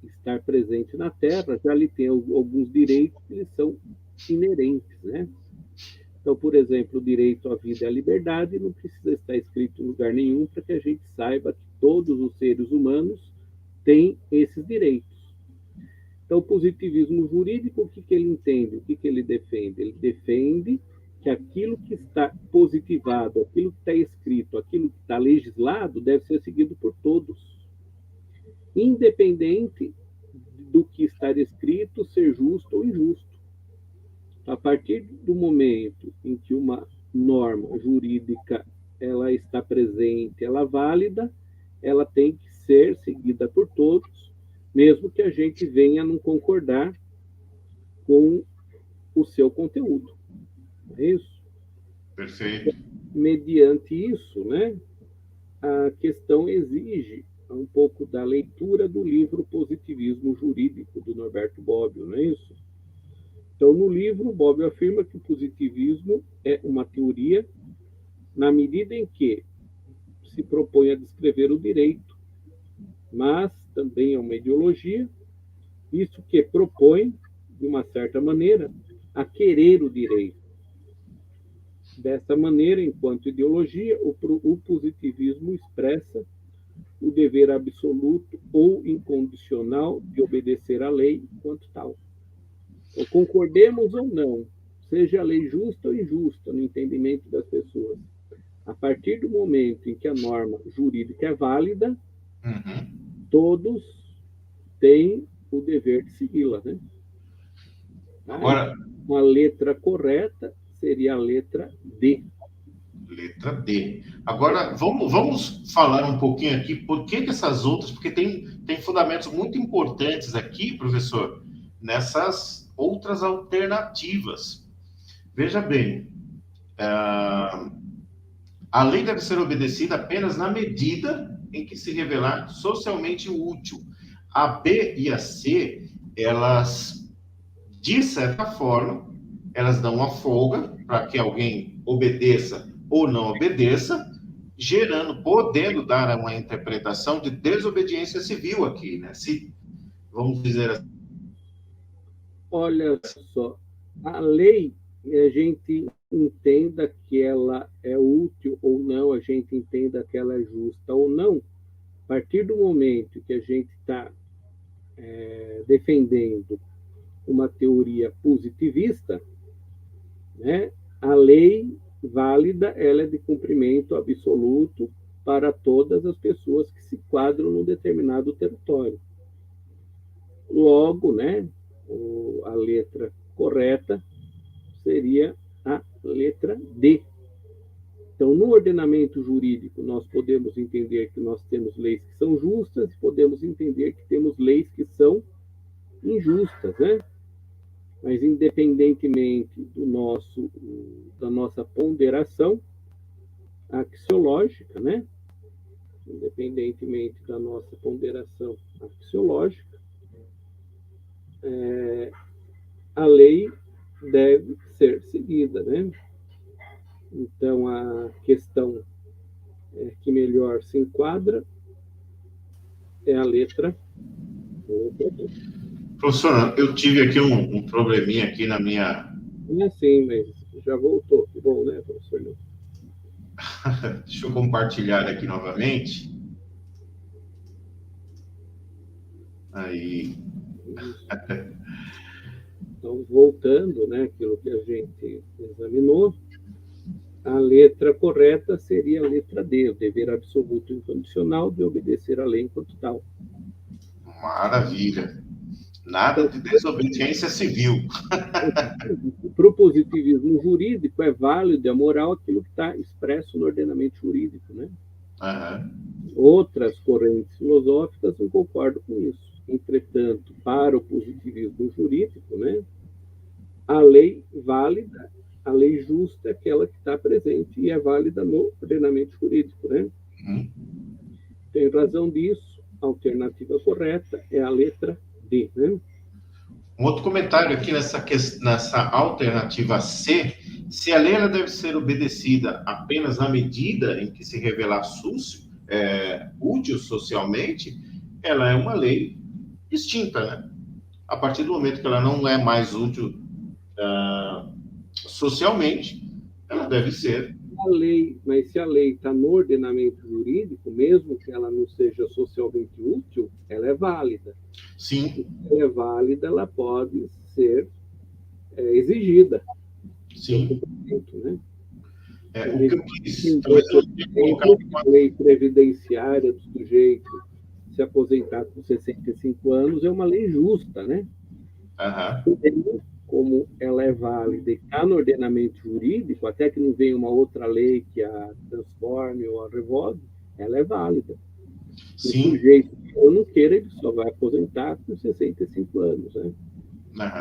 estar presente na Terra, já lhe tem alguns direitos que lhe são inerentes, né? Então, por exemplo, o direito à vida e à liberdade não precisa estar escrito em lugar nenhum para que a gente saiba que todos os seres humanos têm esses direitos. Então, o positivismo jurídico, o que ele entende? O que ele defende? Ele defende que aquilo que está positivado, aquilo que está escrito, aquilo que está legislado, deve ser seguido por todos, independente do que está escrito ser justo ou injusto. A partir do momento em que uma norma jurídica ela está presente, ela é válida, ela tem que ser seguida por todos, mesmo que a gente venha a não concordar com o seu conteúdo. Não é isso? Perfeito. Mediante isso, né, a questão exige um pouco da leitura do livro Positivismo Jurídico, do Norberto Bobbio, não é isso? Então, no livro, Bobbio afirma que o positivismo é uma teoria na medida em que se propõe a descrever o direito, mas também é uma ideologia, isso que propõe, de uma certa maneira, a querer o direito. Dessa maneira, enquanto ideologia, o positivismo expressa o dever absoluto ou incondicional de obedecer à lei enquanto tal. Então, concordemos ou não, seja a lei justa ou injusta no entendimento das pessoas, a partir do momento em que a norma jurídica é válida, todos têm o dever de segui-la, né? Agora, uma letra correta seria a letra D. Letra D. Agora, vamos falar um pouquinho aqui por que essas outras, porque tem fundamentos muito importantes aqui, professor, nessas outras alternativas. Veja bem, a lei deve ser obedecida apenas na medida em que se revelar socialmente útil. A B e a C, elas, de certa forma, elas dão uma folga para que alguém obedeça ou não obedeça, podendo dar uma interpretação de desobediência civil aqui, né? Se, vamos dizer assim. Olha só, a lei, a gente entenda que ela é útil ou não, a gente entenda que ela é justa ou não, a partir do momento que a gente está defendendo uma teoria positivista, né, a lei válida ela é de cumprimento absoluto para todas as pessoas que se quadram num determinado território. Logo, né, a letra correta seria a letra D. Então, no ordenamento jurídico, nós podemos entender que nós temos leis que são justas e podemos entender que temos leis que são injustas, né? Mas, independentemente da nossa ponderação axiológica, né? Independentemente da nossa ponderação axiológica, a lei deve ser seguida, né? Então, a questão que melhor se enquadra é a letra D. Professor, eu tive aqui um probleminha aqui na minha... É sim, mas já voltou. Que bom, né, professor? Deixa eu compartilhar aqui novamente. Aí. Então, voltando, né, aquilo que a gente examinou, a letra correta seria a letra D, o dever absoluto e incondicional de obedecer à lei enquanto tal. Maravilha. Nada de desobediência civil. Para o positivismo jurídico, é válido e é moral aquilo que está expresso no ordenamento jurídico, né? Outras correntes filosóficas não concordam com isso. Entretanto, para o positivismo jurídico, né, a lei válida, a lei justa é aquela que está presente e é válida no ordenamento jurídico, né? Em razão disso, a alternativa correta é a letra D, né? Um outro comentário aqui nessa alternativa C, se a lei ela deve ser obedecida apenas na medida em que se revelar útil socialmente, ela é uma lei extinta, né? A partir do momento que ela não é mais útil socialmente, ela deve ser. Mas se a lei está no ordenamento jurídico, mesmo que ela não seja socialmente útil, ela é válida. Sim. Se ela é válida, ela pode ser exigida. Sim. Né? O que eu quis, talvez eu tenha colocado a lei previdenciária do sujeito se aposentar com 65 anos é uma lei justa, né? Como ela é válida e está no ordenamento jurídico, até que não venha uma outra lei que a transforme ou a revogue, ela é válida. Sim. O sujeito que eu não queira, ele só vai aposentar com 65 anos, né?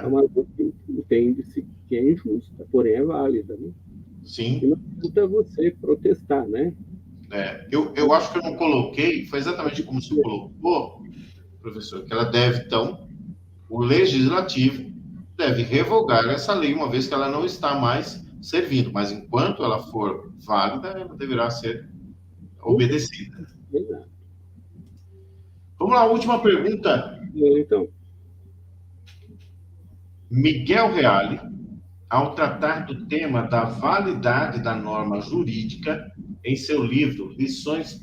É uma lei que entende-se que é injusta, porém é válida, né? Sim. E não adianta você protestar, né? Eu acho que eu não coloquei, foi exatamente como você colocou, professor, que ela deve, então, o legislativo deve revogar essa lei, uma vez que ela não está mais servindo, mas enquanto ela for válida, ela deverá ser obedecida. Exato. Vamos lá, última pergunta. Então. Miguel Reale, ao tratar do tema da validade da norma jurídica, em seu livro Lições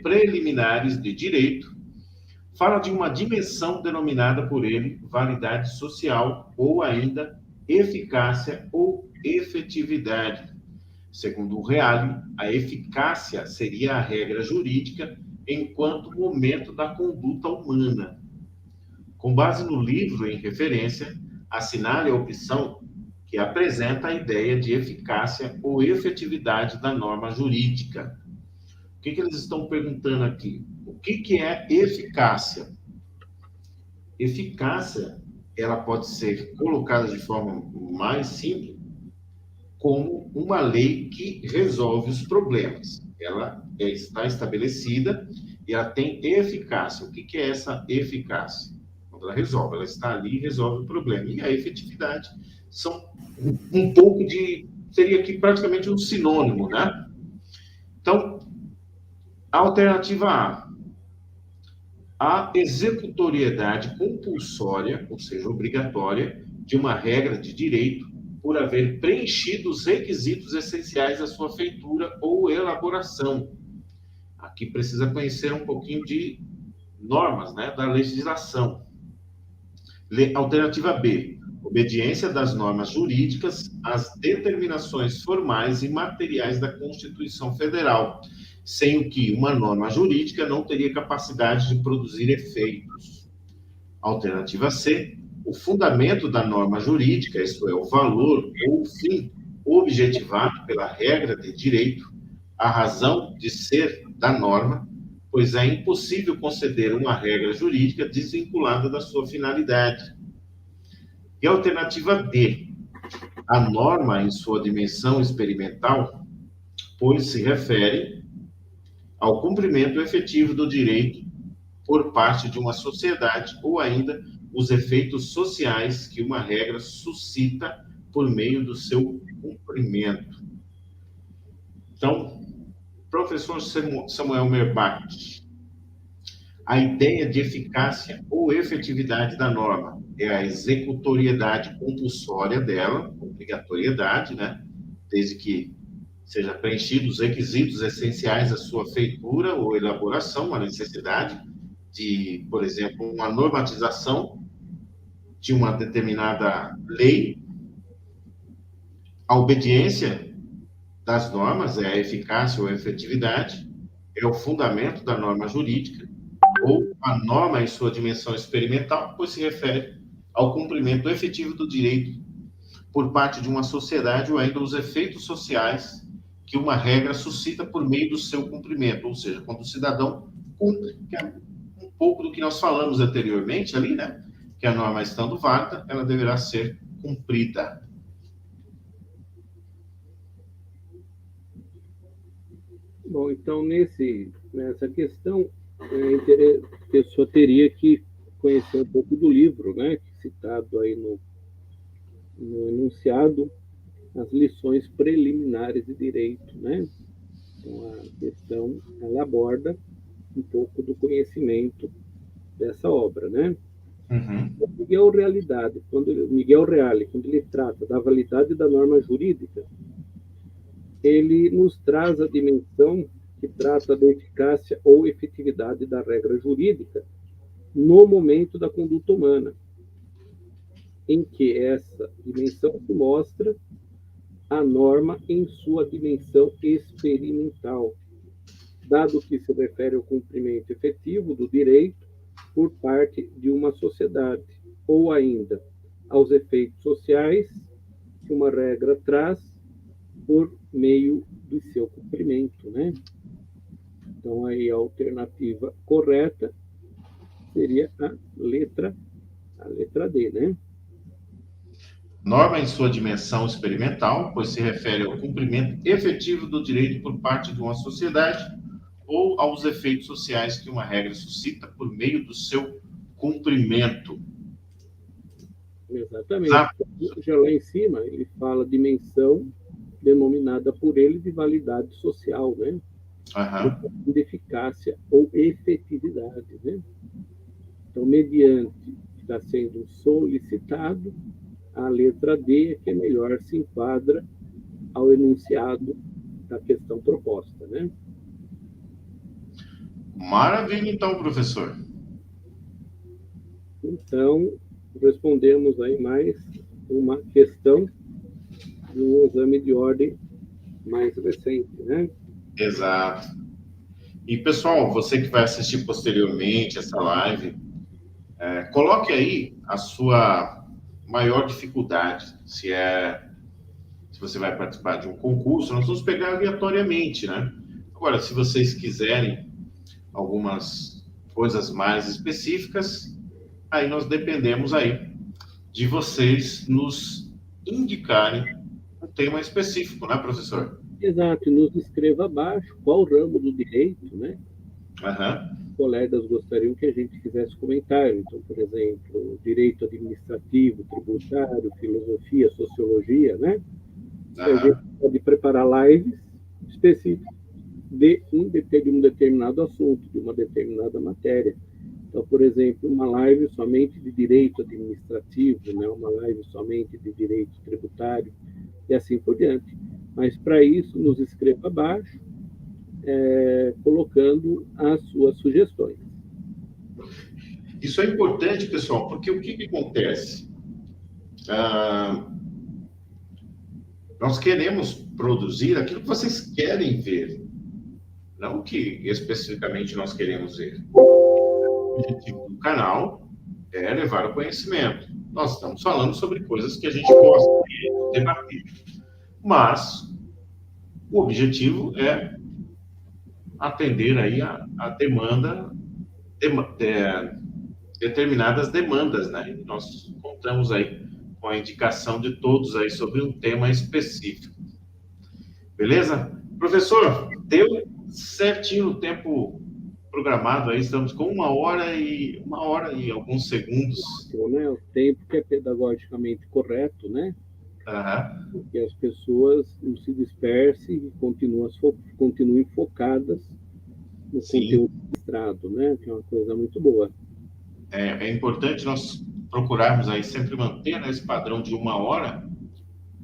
Preliminares de Direito, fala de uma dimensão denominada por ele validade social ou ainda eficácia ou efetividade. Segundo o Reale, a eficácia seria a regra jurídica enquanto momento da conduta humana. Com base no livro em referência, assinale a opção que apresenta a ideia de eficácia ou efetividade da norma jurídica. O que eles estão perguntando aqui? O que é eficácia? Eficácia, ela pode ser colocada de forma mais simples como uma lei que resolve os problemas. Ela está estabelecida e ela tem eficácia. O que é essa eficácia? Quando ela resolve, ela está ali e resolve o problema. E a efetividade são um pouco de... seria aqui praticamente um sinônimo, né? Então, a alternativa A executoriedade compulsória, ou seja, obrigatória, de uma regra de direito por haver preenchido os requisitos essenciais à sua feitura ou elaboração. Aqui precisa conhecer um pouquinho de normas, né, da legislação. Alternativa B, obediência das normas jurídicas às determinações formais e materiais da Constituição Federal, sem o que uma norma jurídica não teria capacidade de produzir efeitos. Alternativa C, o fundamento da norma jurídica, isto é, o valor ou o fim objetivado pela regra de direito, a razão de ser da norma, pois é impossível conceder uma regra jurídica desvinculada da sua finalidade. E a alternativa D, a norma em sua dimensão experimental, pois se refere ao cumprimento efetivo do direito por parte de uma sociedade ou ainda os efeitos sociais que uma regra suscita por meio do seu cumprimento. Então, professor Samuel Merbach, a ideia de eficácia ou efetividade da norma é a executoriedade compulsória dela, obrigatoriedade, né? Desde que seja preenchidos os requisitos essenciais à sua feitura ou elaboração, a necessidade de, por exemplo, uma normatização de uma determinada lei, a obediência das normas é a eficácia ou a efetividade, é o fundamento da norma jurídica, ou a norma em sua dimensão experimental, pois se refere ao cumprimento efetivo do direito por parte de uma sociedade ou ainda os efeitos sociais que uma regra suscita por meio do seu cumprimento, ou seja, quando o cidadão cumpre, que é um pouco do que nós falamos anteriormente ali, né? Que a norma estando válida, ela deverá ser cumprida. Bom, então, nessa questão, a pessoa teria que conhecer um pouco do livro, né, citado aí no enunciado, as lições preliminares de direito, né? Então, a questão, ela aborda um pouco do conhecimento dessa obra, né? Uhum. Miguel Reale, quando ele trata da validade da norma jurídica, ele nos traz a dimensão que trata da eficácia ou efetividade da regra jurídica no momento da conduta humana, em que essa dimensão se mostra a norma em sua dimensão experimental, dado que se refere ao cumprimento efetivo do direito por parte de uma sociedade, ou ainda aos efeitos sociais que uma regra traz por meio do seu cumprimento, né? Então, aí a alternativa correta seria a letra D, né? Norma em sua dimensão experimental, pois se refere ao cumprimento efetivo do direito por parte de uma sociedade ou aos efeitos sociais que uma regra suscita por meio do seu cumprimento. Exatamente. Já lá em cima, ele fala dimensão denominada por ele de validade social, né? Uhum. De eficácia ou efetividade, né? Então, mediante está sendo solicitado, a letra D é que melhor se enquadra ao enunciado da questão proposta, né? Maravilha, então, professor. Então, respondemos aí mais uma questão de um exame de ordem mais recente, né? Exato. E, pessoal, você que vai assistir posteriormente essa live, coloque aí a sua maior dificuldade, se você vai participar de um concurso, nós vamos pegar aleatoriamente, né? Agora, se vocês quiserem algumas coisas mais específicas, aí nós dependemos aí de vocês nos indicarem um tema específico, né, professor? Exato, e nos escreva abaixo qual ramo do direito, né? Uhum. Colegas gostariam que a gente fizesse comentário. Então, por exemplo, direito administrativo, tributário, filosofia, sociologia, né? Uhum. A gente pode preparar lives específicas de um determinado assunto, de uma determinada matéria. Então, por exemplo, uma live somente de direito administrativo, né? Uma live somente de direito tributário, e assim por diante. Mas, para isso, nos escreva abaixo, colocando as suas sugestões. Isso é importante, pessoal, porque o que acontece? Nós queremos produzir aquilo que vocês querem ver, não o que especificamente nós queremos ver. O objetivo do canal é levar o conhecimento. Nós estamos falando sobre coisas que a gente gosta de debater, mas o objetivo é atender aí a demanda, determinadas demandas, né? E nós contamos aí com a indicação de todos aí sobre um tema específico. Beleza? Professor, deu certinho o tempo programado aí, estamos com uma hora e alguns segundos. Né? O tempo que é pedagogicamente correto, né? Uhum. Que as pessoas não se dispersem e continuem focadas no conteúdo registrado, né? Que é uma coisa muito boa. É importante nós procurarmos aí sempre manter, né, esse padrão de uma hora,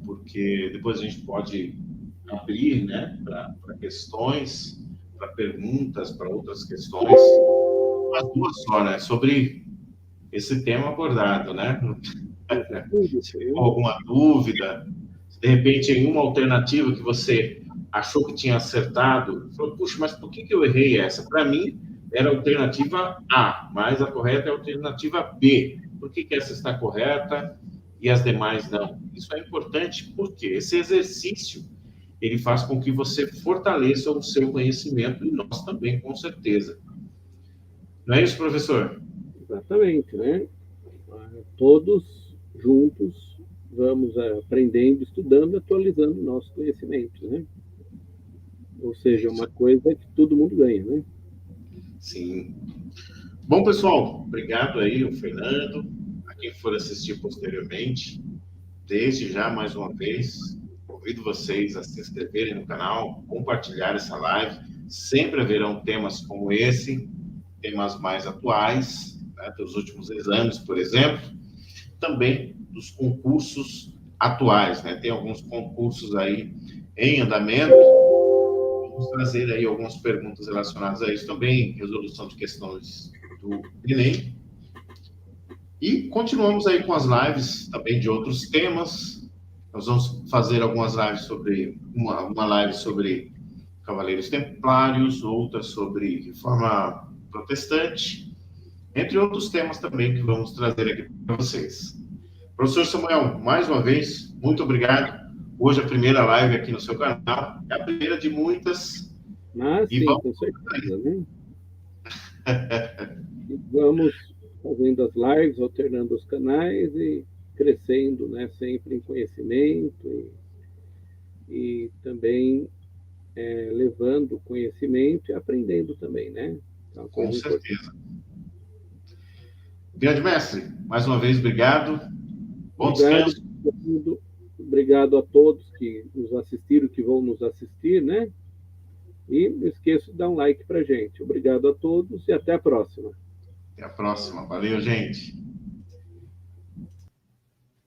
porque depois a gente pode abrir, né, para questões, para perguntas, para outras questões, umas duas só, né, sobre esse tema abordado, né? Se ficou alguma dúvida, se de repente em uma alternativa que você achou que tinha acertado, falou, puxa, mas por que eu errei essa? Para mim, era a alternativa A, mas a correta é a alternativa B. Por que essa está correta e as demais não? Isso é importante porque esse exercício ele faz com que você fortaleça o seu conhecimento e nós também, com certeza. Não é isso, professor? Exatamente, né? Todos juntos vamos aprendendo, estudando, atualizando o nosso conhecimento, né? Ou seja, uma coisa que todo mundo ganha, né? Sim. Bom, pessoal, obrigado aí, o Fernando, a quem for assistir posteriormente. Desde já, mais uma vez, convido vocês a se inscreverem no canal, compartilhar essa live. Sempre haverão temas como esse, temas mais atuais, né, dos últimos exames, por exemplo, também dos concursos atuais, né? Tem alguns concursos aí em andamento. Vamos trazer aí algumas perguntas relacionadas a isso também, resolução de questões do Enem. E continuamos aí com as lives também de outros temas. Nós vamos fazer algumas lives sobre uma live sobre Cavaleiros Templários, outra sobre Reforma Protestante, entre outros temas também que vamos trazer aqui para vocês. Professor Samuel, mais uma vez, muito obrigado. Hoje a primeira live aqui no seu canal, é a primeira de muitas. Mas sim, com certeza, né? Vamos fazendo as lives, alternando os canais e crescendo, né? Sempre em conhecimento e também levando conhecimento e aprendendo também, né? Então, com certeza. Grande mestre, mais uma vez, obrigado. Bom descanso. Obrigado a todos que nos assistiram, que vão nos assistir, né? E não esqueça de dar um like para a gente. Obrigado a todos e até a próxima. Até a próxima. Valeu, gente.